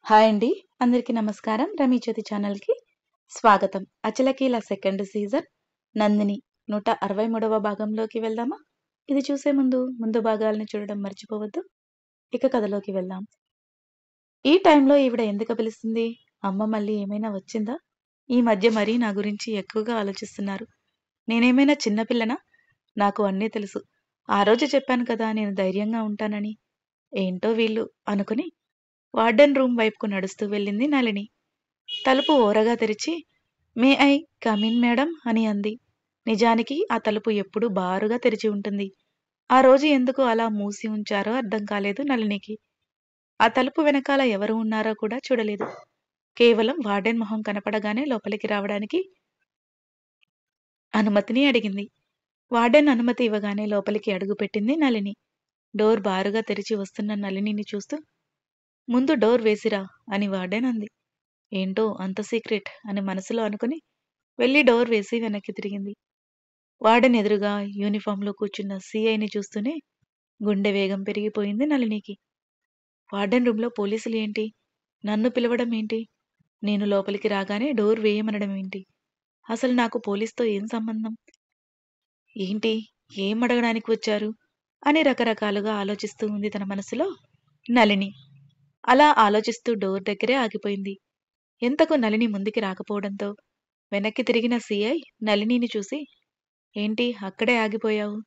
Hi అండి. అందరికీ నమస్కారం. రమీ జ్యోతి ఛానల్‌కి స్వాగతం. 'అచలకీల' సెకండ్ సీజన్ 'నందిని' 163వ భాగంలోకి వెళ్దామా? ఇది చూసే ముందు భాగాలను చూడడం మర్చిపోవద్దు. ఇక కథలోకి వెళ్దాం. ఈ టైంలో ఈవిడ ఎందుకు పిలుస్తుంది? అమ్మ మళ్ళీ ఏమైనా వచ్చిందా? ఈ మధ్య మరీ నా గురించి ఎక్కువగా ఆలోచిస్తున్నారు. నేనేమైనా చిన్న పిల్లనా? నాకు అన్నీ తెలుసు. ఆ రోజు చెప్పాను కదా నేను ధైర్యంగా ఉంటానని. ఏంటో వీళ్ళు అనుకుని వార్డెన్ రూమ్ వైపుకు నడుస్తూ వెళ్ళింది నళిని. తలుపు ఓరగా తెరిచి మే ఐ కమిన్ మేడం అని అంది. నిజానికి ఆ తలుపు ఎప్పుడూ బారుగా తెరిచి ఉంటుంది. ఆ రోజు ఎందుకు అలా మూసి ఉంచారో అర్థం కాలేదు నళినికి. ఆ తలుపు వెనకాల ఎవరు ఉన్నారో కూడా చూడలేదు. కేవలం వార్డెన్ మొహం కనపడగానే లోపలికి రావడానికి అనుమతిని అడిగింది. వార్డెన్ అనుమతి ఇవ్వగానే లోపలికి అడుగుపెట్టింది నళిని. డోర్ బారుగా తెరిచి వస్తున్న నళినిని చూస్తూ ముందు డోర్ వేసిరా అని వార్డెన్ అంది. ఏంటో అంత సీక్రెట్ అని మనసులో అనుకుని వెళ్లి డోర్ వేసి వెనక్కి తిరిగింది. వార్డెన్ ఎదురుగా యూనిఫాంలో కూర్చున్న సీఐని చూస్తూనే గుండె వేగం పెరిగిపోయింది నళినికి. వార్డెన్ రూంలో పోలీసులు ఏంటి? నన్ను పిలవడం ఏంటి? నేను లోపలికి రాగానే డోర్ వేయమనడం ఏంటి? అసలు నాకు పోలీస్తో ఏం సంబంధం? ఏంటి? ఏం అడగడానికి వచ్చారు? అని రకరకాలుగా ఆలోచిస్తూ ఉంది తన మనసులో నళిని. అలా ఆలోచిస్తూ డోర్ దగ్గరే ఆగిపోయింది. ఎంతకు నళిని ముందుకి రాకపోవడంతో వెనక్కి తిరిగిన సీఐ నళినిని చూసి ఏంటి అక్కడే ఆగిపోయావు?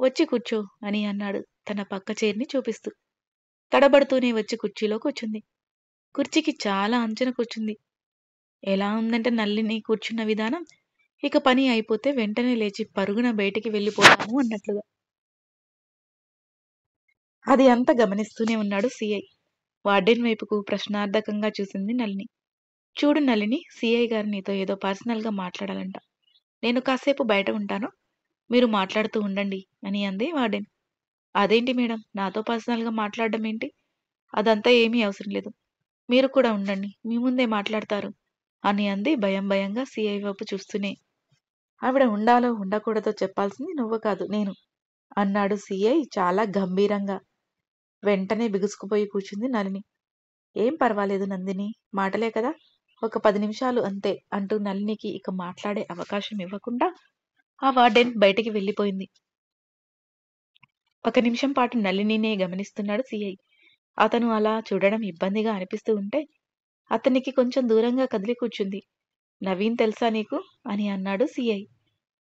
వచ్చి కూర్చో అని అన్నాడు తన పక్క చైర్ని చూపిస్తూ. తడబడుతూనే వచ్చి కుర్చీలో కూర్చుంది. కుర్చీకి చాలా అంచున కూర్చుంది. ఎలా ఉందంటే నళిని కూర్చున్న విధానం ఇక పని అయిపోతే వెంటనే లేచి పరుగున బయటికి వెళ్ళిపోతాము అన్నట్లుగా. అది అంతా గమనిస్తూనే ఉన్నాడు సీఐ. వార్డెన్ వైపుకు ప్రశ్నార్థకంగా చూసింది నళిని. చూడు నళిని, సీఐ గారు నీతో ఏదో పర్సనల్గా మాట్లాడాలంట. నేను కాసేపు బయట ఉంటాను. మీరు మాట్లాడుతూ ఉండండి అని అంది వార్డెన్. అదేంటి మేడం, నాతో పర్సనల్గా మాట్లాడడం ఏంటి? అదంతా ఏమీ అవసరం లేదు. మీరు కూడా ఉండండి, మీ ముందే మాట్లాడతారు అని అంది భయం భయంగా సీఐ వైపు చూస్తూనే. ఆవిడ ఉండాలో ఉండకూడదో చెప్పాల్సింది నువ్వు కాదు నేను అన్నాడు సీఐ చాలా గంభీరంగా. వెంటనే బిగుసుకుపోయి కూర్చుంది నళిని. ఏం పర్వాలేదు నందిని, మాటలే కదా, ఒక 10 నిమిషాలు అంతే అంటూ నళినికి ఇక మాట్లాడే అవకాశం ఇవ్వకుండా ఆ వార్డెన్ బయటికి వెళ్ళిపోయింది. ఒక నిమిషం పాటు నళినినే గమనిస్తున్నాడు సీఐ. అతను అలా చూడడం ఇబ్బందిగా అనిపిస్తూ ఉంటే అతనికి కొంచెం దూరంగా కదిలి కూర్చుంది. నవీన్ తెలుసా నీకు అని అన్నాడు సీఐ.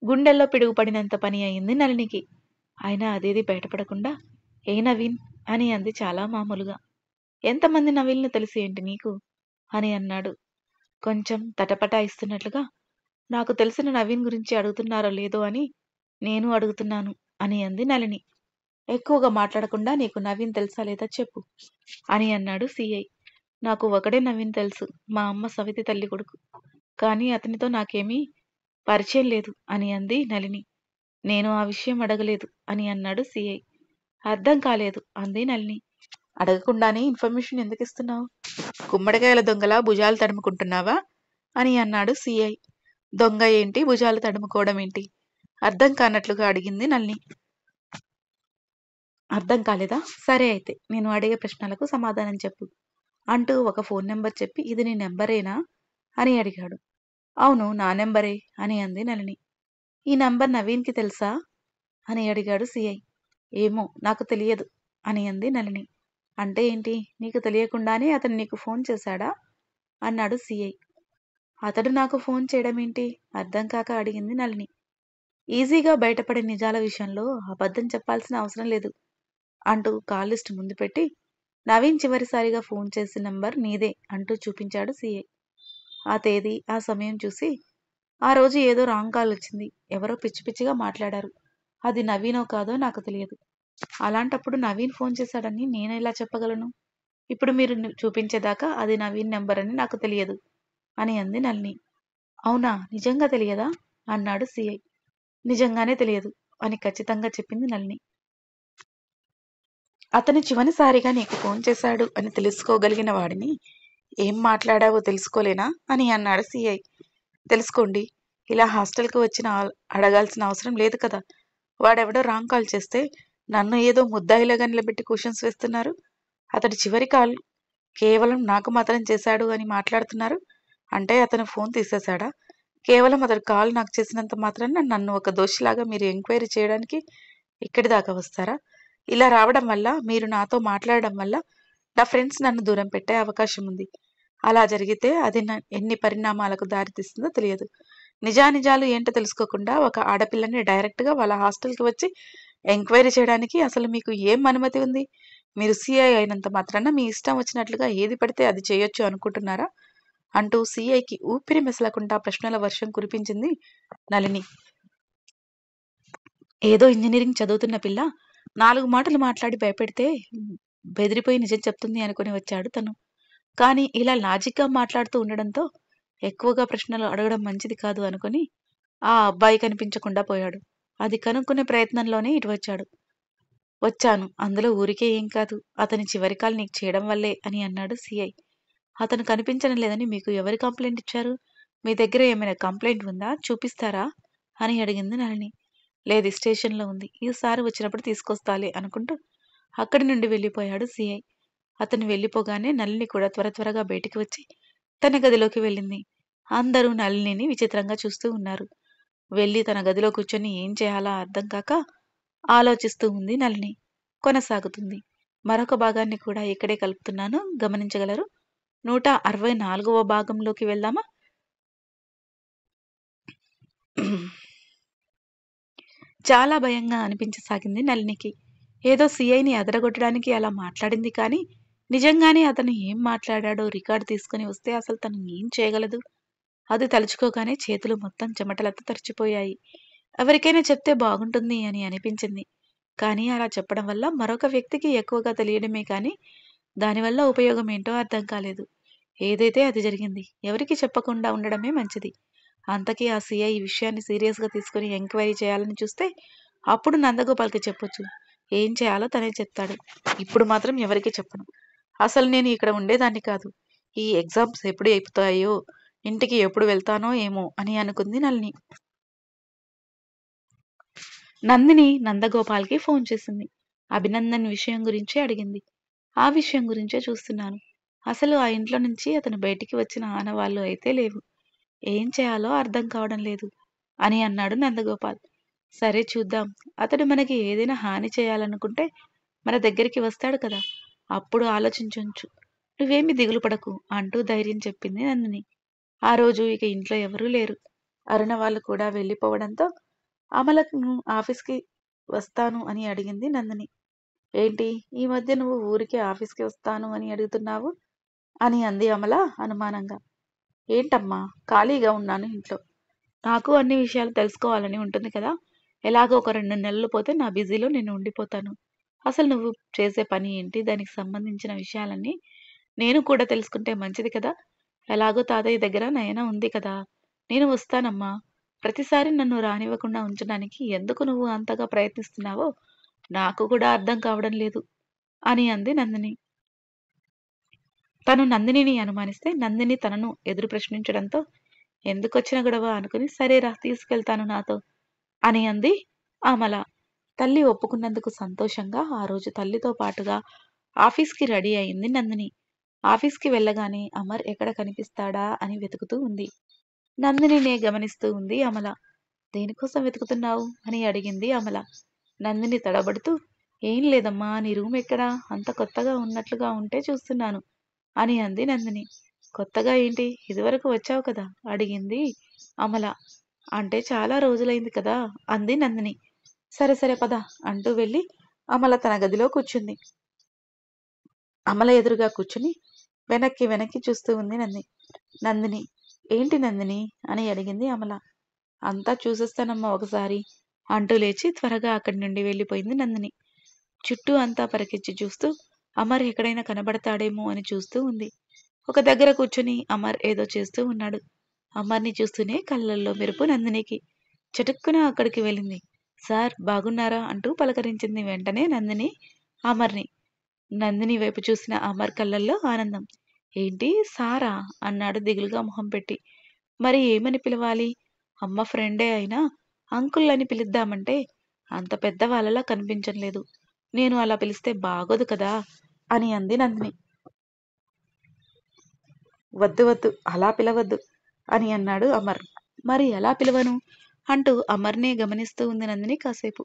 గుండెల్లో పిడుగుపడినంత పని అయింది నళినికి. అయినా అదేది బయటపడకుండా ఏ నవీన్ అని అంది చాలా మామూలుగా. ఎంతమంది నవీన్లు తెలిసి ఏంటి నీకు అని అన్నాడు కొంచెం తటపటాయిస్తున్నట్లుగా. నాకు తెలిసిన నవీన్ గురించి అడుగుతున్నారో లేదో అని నేను అడుగుతున్నాను అని అంది నళిని. ఎక్కువగా మాట్లాడకుండా నీకు నవీన్ తెలుసా లేదా చెప్పు అని అన్నాడు సీఐ. నాకు ఒకడే నవీన్ తెలుసు, మా అమ్మ సవితి తల్లి కొడుకు. కానీ అతనితో నాకేమీ పరిచయం లేదు అని అంది నళిని. నేను ఆ విషయం అడగలేదు అని అన్నాడు సీఐ. అర్థం కాలేదు అంది నళిని. అడగకుండానే ఇన్ఫర్మేషన్ ఎందుకు ఇస్తున్నావు? గుమ్మడికాయల దొంగలా భుజాలు తడుముకుంటున్నావా అని అన్నాడు సీఐ. దొంగ ఏంటి, భుజాలు తడుముకోవడం ఏంటి? అర్థం కానట్లుగా అడిగింది నళిని. అర్థం కాలేదా? సరే అయితే నేను అడిగే ప్రశ్నలకు సమాధానం చెప్పు అంటూ ఒక ఫోన్ నెంబర్ చెప్పి ఇది నీ నెంబరేనా అని అడిగాడు. అవును నా నెంబరే అని అంది నళిని. ఈ నంబర్ నవీన్కి తెలుసా అని అడిగాడు సీఐ. ఏమో నాకు తెలియదు అని అంది నళిని. అంటే ఏంటి, నీకు తెలియకుండానే అతను నీకు ఫోన్ చేశాడా అన్నాడు సీఐ. అతడు నాకు ఫోన్ చేయడం ఏంటి అర్థం కాక అడిగింది నళిని. ఈజీగా బయటపడే నిజాల విషయంలో అబద్ధం చెప్పాల్సిన అవసరం లేదు అంటూ కాల్ లిస్ట్ ముందు పెట్టి నవీన్ చివరిసారిగా ఫోన్ చేసిన నంబర్ నీదే అంటూ చూపించాడు సీఐ. ఆ తేదీ ఆ సమయం చూసి ఆ రోజు ఏదో రాంగ్ కాల్ వచ్చింది, ఎవరో పిచ్చి పిచ్చిగా మాట్లాడారు, అది నవీనో కాదో నాకు తెలియదు. అలాంటప్పుడు నవీన్ ఫోన్ చేశాడని నేనెలా చెప్పగలను? ఇప్పుడు మీరు చూపించేదాకా అది నవీన్ నెంబర్ అని నాకు తెలియదు అని అంది నళిని. అవునా, నిజంగా తెలియదా అన్నాడు సీఐ. నిజంగానే తెలియదు అని ఖచ్చితంగా చెప్పింది నళిని. అతను చివరిసారిగా నీకు ఫోన్ చేశాడు అని తెలుసుకోగలిగిన వాడిని ఏం మాట్లాడావో తెలుసుకోలేనా అని అన్నాడు సీఐ. తెలుసుకోండి, ఇలా హాస్టల్కి వచ్చిన అడగాల్సిన అవసరం లేదు కదా. వాడెవడో రాంగ్ కాల్ చేస్తే నన్ను ఏదో ముద్దాయిలాగా నిలబెట్టి క్వశ్చన్స్ వేస్తున్నారు. అతడి చివరి కాల్ కేవలం నాకు మాత్రం చేశాడు అని మాట్లాడుతున్నారు. అంటే అతను ఫోన్ తీసేశాడా? కేవలం అతడు కాల్ నాకు చేసినంత మాత్రాన నన్ను ఒక దోషిలాగా మీరు ఎంక్వైరీ చేయడానికి ఇక్కడి దాకా వస్తారా? ఇలా రావడం వల్ల, మీరు నాతో మాట్లాడడం వల్ల నా ఫ్రెండ్స్ నన్ను దూరం పెట్టే అవకాశం ఉంది. అలా జరిగితే అది ఎన్ని పరిణామాలకు దారితీస్తుందో తెలియదు. నిజానిజాలు ఏంటో తెలుసుకోకుండా ఒక ఆడపిల్లని డైరెక్ట్‌గా వాళ్ళ హాస్టల్‌కి వచ్చి ఎంక్వైరీ చేయడానికి అసలు మీకు ఏం అనుమతి ఉంది? మీరు సీఐ అయినంత మాత్రాన మీ ఇష్టం వచ్చినట్లుగా ఏది పడితే అది చేయొచ్చు అనుకుంటున్నారా? అంటూ సీఐకి ఊపిరి మెసలకుండా ప్రశ్నల వర్షం కురిపించింది నళిని. ఏదో ఇంజినీరింగ్ చదువుతున్న పిల్ల 4 మాటలు మాట్లాడి భయపెడితే బెదిరిపోయి నిజం చెప్తుంది అనుకుని వచ్చాడు తను. కానీ ఇలా లాజిక్‌గా మాట్లాడుతూ ఉండడంతో ఎక్కువగా ప్రశ్నలు అడగడం మంచిది కాదు అనుకుని ఆ అబ్బాయి కనిపించకుండా పోయాడు. అది కనుక్కునే ప్రయత్నంలోనే ఇటు వచ్చాను. అందులో ఊరికే ఏం కాదు. అతని చివరి కాల్ నీకు చేయడం వల్లే అని అన్నాడు సీఐ. అతను కనిపించడం లేదని మీకు ఎవరు కంప్లైంట్ ఇచ్చారు? మీ దగ్గర ఏమైనా కంప్లైంట్ ఉందా? చూపిస్తారా? అని అడిగింది నళిని. లేదు, స్టేషన్‌లో ఉంది. ఈసారి వచ్చినప్పుడు తీసుకొస్తాలే అనుకుంటూ అక్కడి నుండి వెళ్ళిపోయాడు సీఐ. అతను వెళ్ళిపోగానే నళిని కూడా త్వరగా బయటికి వచ్చి తన గదిలోకి వెళ్ళింది. అందరూ నళినిని విచిత్రంగా చూస్తూ ఉన్నారు. వెళ్ళి తన గదిలో కూర్చొని ఏం చేయాలా అర్థం కాక ఆలోచిస్తూ ఉంది నళిని. కొనసాగుతుంది. మరొక భాగాన్ని కూడా ఇక్కడే కలుపుతున్నాను, గమనించగలరు. 164వ భాగంలోకి వెళ్దామా? చాలా భయంగా అనిపించసాగింది నళినికి. ఏదో సీఐని అదరగొట్టడానికి అలా మాట్లాడింది కానీ, నిజంగానే అతను ఏం మాట్లాడాడో రికార్డు తీసుకుని వస్తే అసలు తను ఏం చేయగలదు? అది తలుచుకోగానే చేతులు మొత్తం చెమటలతో తడిచిపోయాయి. ఎవరికైనా చెప్తే బాగుంటుంది అని అనిపించింది. కానీ అలా చెప్పడం వల్ల మరొక వ్యక్తికి ఎక్కువగా తెలియడమే కానీ, దానివల్ల ఉపయోగం ఏంటో అర్థం కాలేదు. ఏదైతే అది జరిగింది. ఎవరికీ చెప్పకుండా ఉండడమే మంచిది. అంతకీ ఆ సీఐ ఈ విషయాన్ని సీరియస్‌గా తీసుకొని ఎంక్వైరీ చేయాలని చూస్తే, అప్పుడు నందగోపాల్‌కి చెప్పొచ్చు. ఏం చేయాలో తనే చెప్తాడు. ఇప్పుడు మాత్రం ఎవరికీ చెప్పను. అసలు నేను ఇక్కడ ఉండేదాన్ని కాదు. ఈ ఎగ్జామ్స్ ఎప్పుడు అయిపోతాయో, ఇంటికి ఎప్పుడు వెళ్తానో ఏమో అని అనుకుంది నళిని. నందిని నందగోపాల్‌కి ఫోన్ చేసింది. అభినందన్ విషయం గురించే అడిగింది. ఆ విషయం గురించే చూస్తున్నాను. అసలు ఆ ఇంట్లో నుంచి అతను బయటికి వచ్చిన ఆనవాళ్లు అయితే లేవు. ఏం చేయాలో అర్థం కావడం లేదు అని అన్నాడు నందగోపాల్. సరే చూద్దాం. అతడు మనకి ఏదైనా హాని చేయాలనుకుంటే మన దగ్గరికి వస్తాడు కదా! అప్పుడు ఆలోచించొచ్చు. నువ్వేమీ దిగులు పడకు అంటూ ధైర్యం చెప్పింది నందిని. ఆ రోజు ఇక ఇంట్లో ఎవరూ లేరు. అరుణ వాళ్ళు కూడా వెళ్ళిపోవడంతో అమలను ఆఫీస్‌కి వస్తాను అని అడిగింది నందిని. ఏంటి ఈ మధ్య నువ్వు ఊరికే ఆఫీస్‌కి వస్తాను అని అడుగుతున్నావు? అని అంది అమల అనుమానంగా. ఏంటమ్మా, ఖాళీగా ఉన్నాను ఇంట్లో. నాకు అన్ని విషయాలు తెలుసుకోవాలని ఉంటుంది కదా! ఎలాగో ఒక 2 నెలలు పోతే నా బిజీలో నేను ఉండిపోతాను. అసలు నువ్వు చేసే పని ఏంటి? దానికి సంబంధించిన విషయాలన్నీ నేను కూడా తెలుసుకుంటే మంచిది కదా! ఎలాగో తాతయ్య దగ్గర నయన ఉంది కదా! నేను వస్తానమ్మా. ప్రతిసారి నన్ను రానివ్వకుండా ఉంచడానికి ఎందుకు నువ్వు అంతగా ప్రయత్నిస్తున్నావో నాకు కూడా అర్థం కావడం లేదు అని అంది నందిని. తను నందినిని అనుమానిస్తే నందిని తనను ఎదురు ప్రశ్నించడంతో ఎందుకొచ్చిన గొడవ అనుకుని సరేరా తీసుకెళ్తాను నాతో అని అంది అమల. తల్లి ఒప్పుకున్నందుకు సంతోషంగా ఆ రోజు తల్లితో పాటుగా ఆఫీస్‌కి రెడీ అయింది నందిని. ఆఫీస్‌కి వెళ్ళగానే అమర్ ఎక్కడ కనిపిస్తాడా అని వెతుకుతూ ఉంది. నందినినే గమనిస్తూ ఉంది అమల. దేనికోసం వెతుకుతున్నావు అని అడిగింది అమల. నందిని తడబడుతూ ఏం లేదమ్మా, నీ రూమ్ ఎక్కడా? అంత కొత్తగా ఉన్నట్లుగా ఉంటే చూస్తున్నాను అని అంది నందిని. కొత్తగా ఏంటి? ఇదివరకు వచ్చావు కదా అడిగింది అమల. అంటే చాలా రోజులైంది కదా అంది నందిని. సరే సరే పద అంటూ వెళ్ళి అమల తన గదిలో కూర్చుంది. అమల ఎదురుగా కూర్చుని వెనక్కి చూస్తూ ఉంది నందిని. ఏంటి నందిని అని అడిగింది అమల. అంతా చూసేస్తానమ్మా ఒకసారి అంటూ లేచి త్వరగా అక్కడి నుండి వెళ్ళిపోయింది నందిని. చుట్టూ అంతా పరికించి చూస్తూ అమర్ ఎక్కడైనా కనబడతాడేమో అని చూస్తూ ఉంది. ఒక దగ్గర కూర్చుని అమర్ ఏదో చేస్తూ ఉన్నాడు. అమర్ని చూస్తూనే కళ్ళల్లో మెరుపు నందినికి. చటుక్కున అక్కడికి వెళ్ళింది. సార్ బాగున్నారా అంటూ పలకరించింది వెంటనే నందిని అమర్ని. నందిని వైపు చూసిన అమర్ కళ్ళల్లో ఆనందం. ఏంటి సారా అన్నాడు దిగులుగా మొహం పెట్టి. మరి ఏమని పిలవాలి? అమ్మ ఫ్రెండే అయినా అంకుల్ అని పిలుద్దామంటే అంత పెద్ద వాళ్ళలా కనిపించడం లేదు. నేను అలా పిలిస్తే బాగోదు కదా అని అంది నందిని. వద్దు వద్దు అలా పిలవద్దు అని అన్నాడు అమర్. మరి ఎలా పిలవను అంటూ అమర్నే గమనిస్తూ ఉంది నందిని కాసేపు.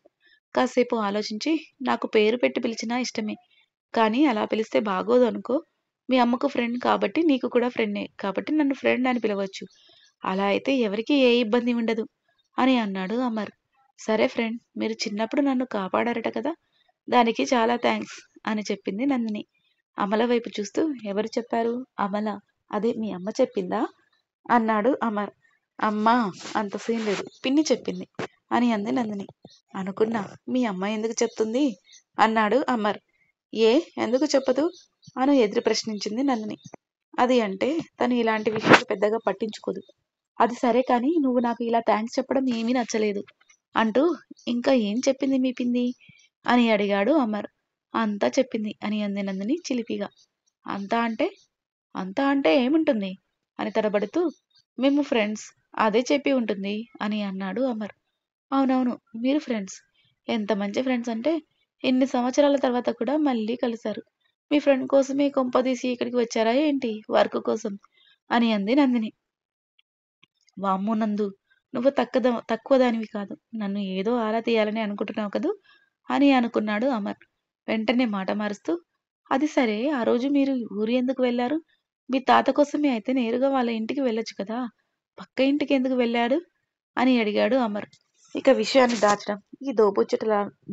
కాసేపు ఆలోచించి నాకు పేరు పెట్టి పిలిచినా ఇష్టమే. కానీ అలా పిలిస్తే బాగోదు అనుకో. మీ అమ్మకు ఫ్రెండ్ కాబట్టి నీకు కూడా ఫ్రెండే కాబట్టి నన్ను ఫ్రెండ్ అని పిలవచ్చు. అలా అయితే ఎవరికీ ఏ ఇబ్బంది ఉండదు అని అన్నాడు అమర్. సరే ఫ్రెండ్, మీరు చిన్నప్పుడు నన్ను కాపాడారట కదా, దానికి చాలా థ్యాంక్స్ అని చెప్పింది నందిని. అమల వైపు చూస్తూ ఎవరు చెప్పారు? అమల, అదే మీ అమ్మ చెప్పిందా అన్నాడు అమర్. అమ్మా, అంత సీన్ లేదు, పిన్ని చెప్పింది అని అంది నందిని. అనుకున్నా, మీ అమ్మ ఎందుకు చెప్తుంది అన్నాడు అమర్. ఏ, ఎందుకు చెప్పదు అను ఎదురు ప్రశ్నించింది నందిని. అది అంటే తను ఇలాంటి విషయాలు పెద్దగా పట్టించుకోదు. అది సరే కానీ నువ్వు నాకు ఇలా థ్యాంక్స్ చెప్పడం ఏమీ నచ్చలేదు అంటూ ఇంకా ఏం చెప్పింది మీ పిన్ని అని అడిగాడు అమర్. అంతా చెప్పింది అని అంది నందిని చిలిపిగా. అంతా అంటే? అంతా అంటే ఏముంటుంది అని తడబడుతూ మేము ఫ్రెండ్స్, అదే చెప్పి ఉంటుంది అని అన్నాడు అమర్. అవునవును, మీరు ఫ్రెండ్స్. ఎంత మంచి ఫ్రెండ్స్ అంటే ఇన్ని సంవత్సరాల తర్వాత కూడా మళ్ళీ కలిశారు. మీ ఫ్రెండ్ కోసమే కొంపదీసి ఇక్కడికి వచ్చారా ఏంటి వర్క్ కోసం అని అంది నందిని. వామ్మో నందు, నువ్వు తక్కువ దానివి కాదు. నన్ను ఏదో ఆరా తీయాలని అనుకుంటున్నావు కదూ అని అనుకున్నాడు అమర్. వెంటనే మాట మారుస్తూ, అది సరే, ఆ రోజు మీరు ఊరు ఎందుకు వెళ్లారు? మీ తాత కోసమే అయితే నేరుగా వాళ్ళ ఇంటికి వెళ్ళొచ్చు కదా, పక్క ఇంటికి ఎందుకు వెళ్ళాడు అని అడిగాడు అమర్. ఇక విషయాన్ని దాచడం, ఈ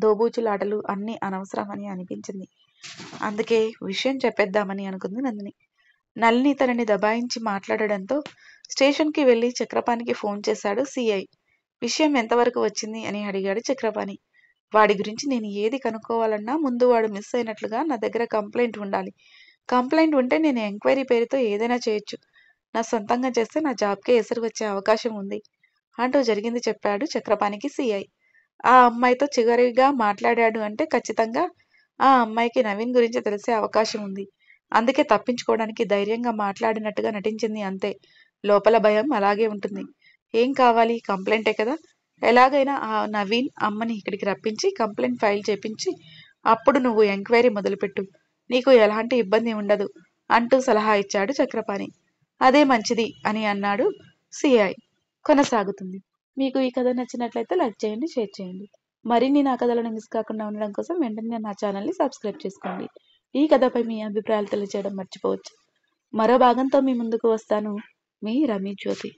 దోబూచులాటలు అన్నీ అనవసరం అని అనిపించింది. అందుకే విషయం చెప్పేద్దామని అనుకుంది నందిని. నళిని తనని దబాయించి మాట్లాడడంతో స్టేషన్కి వెళ్లి చక్రపాణికి ఫోన్ చేశాడు సిఐ. విషయం ఎంతవరకు వచ్చింది అని అడిగాడు చక్రపాణి. వాడి గురించి నేను ఏది కనుక్కోవాలన్నా ముందు వాడు మిస్ అయినట్లుగా నా దగ్గర కంప్లైంట్ ఉండాలి. కంప్లైంట్ ఉంటే నేను ఎంక్వైరీ పేరుతో ఏదైనా చేయొచ్చు. నా సొంతంగా చేస్తే నా జాబ్కే ఎసరు వచ్చే అవకాశం ఉంది అంటూ జరిగింది చెప్పాడు చక్రపాణికి సిఐ. ఆ అమ్మాయితో చివరిగా మాట్లాడాడు అంటే ఖచ్చితంగా ఆ అమ్మాయికి నవీన్ గురించి తెలిసే అవకాశం ఉంది. అందుకే తప్పించుకోవడానికి ధైర్యంగా మాట్లాడినట్టుగా నటించింది అంతే. లోపల భయం అలాగే ఉంటుంది. ఏం కావాలి? కంప్లైంటే కదా. ఎలాగైనా ఆ నవీన్ అమ్మని ఇక్కడికి రప్పించి కంప్లైంట్ ఫైల్ చేపించి అప్పుడు నువ్వు ఎంక్వైరీ మొదలుపెట్టు. నీకు ఎలాంటి ఇబ్బంది ఉండదు అంటూ సలహా ఇచ్చాడు చక్రపాణి. అదే మంచిది అని అన్నాడు సిఐ. కొనసాగుతుంది. మీకు ఈ కథ నచ్చినట్లయితే లైక్ చేయండి, షేర్ చేయండి. మరిన్ని నా కథలను మిస్ కాకుండా ఉండడం కోసం వెంటనే నా ఛానల్ని సబ్స్క్రైబ్ చేసుకోండి. ఈ కథపై మీ అభిప్రాయాలు తెలియజేయడం మర్చిపోవచ్చు. మరో భాగంతో మీ ముందుకు వస్తాను. మీ రమి జ్యోతి.